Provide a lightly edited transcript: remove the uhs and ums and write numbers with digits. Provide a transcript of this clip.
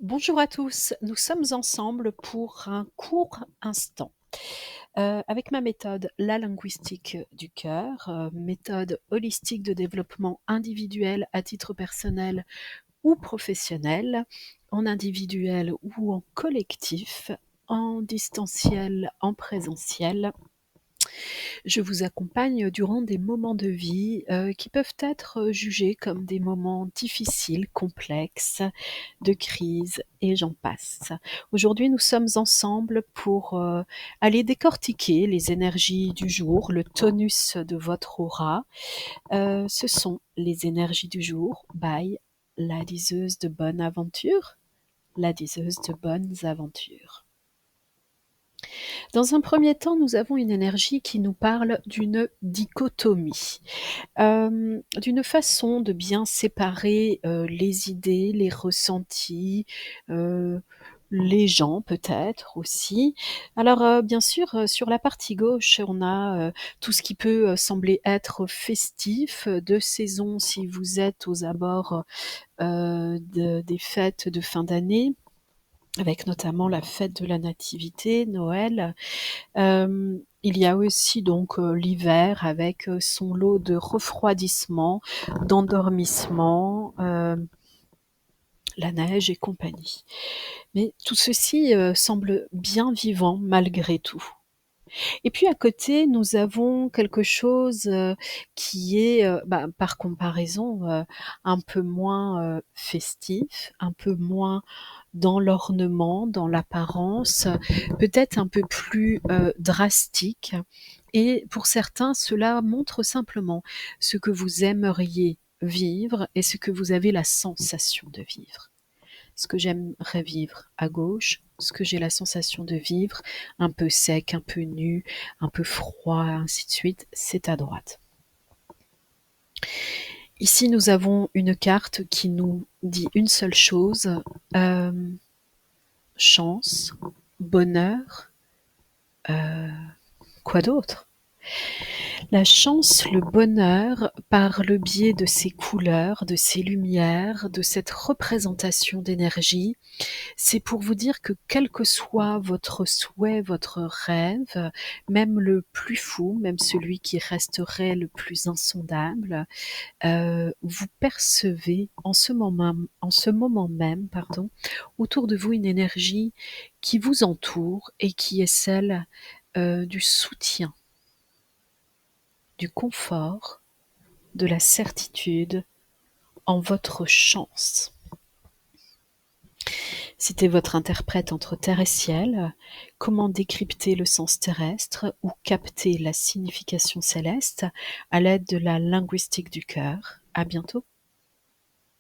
Bonjour à tous, nous sommes ensemble pour un court instant. Avec ma méthode, la linguistique du cœur, méthode holistique de développement individuel à titre personnel ou professionnel, en individuel ou en collectif, en distanciel, en présentiel. Je vous accompagne durant des moments de vie, qui peuvent être jugés comme des moments difficiles, complexes, de crise et j'en passe. Aujourd'hui, nous sommes ensemble pour, aller décortiquer les énergies du jour, le tonus de votre aura. Ce sont les énergies du jour by la diseuse de bonne aventure, la diseuse de bonnes aventures. Dans un premier temps, nous avons une énergie qui nous parle d'une dichotomie, d'une façon de bien séparer, les idées, les ressentis, heu, les gens peut-être aussi. Alors, bien sûr, sur la partie gauche, on a, tout ce qui peut, sembler être festif, de saison si vous êtes aux abords, des fêtes de fin d'année, avec notamment la fête de la nativité, Noël. Il y a aussi donc, l'hiver avec, son lot de refroidissement, d'endormissement, la neige et compagnie. Mais tout ceci, semble bien vivant malgré tout. Et puis à côté, nous avons quelque chose, qui est, par comparaison, un peu moins, festif, un peu moins dans l'ornement, dans l'apparence, peut-être un peu plus, drastique et pour certains, cela montre simplement ce que vous aimeriez vivre et ce que vous avez la sensation de vivre. Ce que j'aimerais vivre à gauche, ce que j'ai la sensation de vivre, un peu sec, un peu nu, un peu froid, ainsi de suite, c'est à droite. Ici, nous avons une carte qui nous dit une seule chose, hem, chance, bonheur, heu, quoi d'autre? La chance, le bonheur, par le biais de ces couleurs, de ces lumières, de cette représentation d'énergie, c'est pour vous dire que quel que soit votre souhait, votre rêve, même le plus fou, même celui qui resterait le plus insondable, vous percevez en ce moment même, pardon, autour de vous une énergie qui vous entoure et qui est celle, du soutien, du confort, de la certitude en votre chance. C'était votre interprète entre terre et ciel. Comment décrypter le sens terrestre ou capter la signification céleste à l'aide de la linguistique du cœur. À bientôt.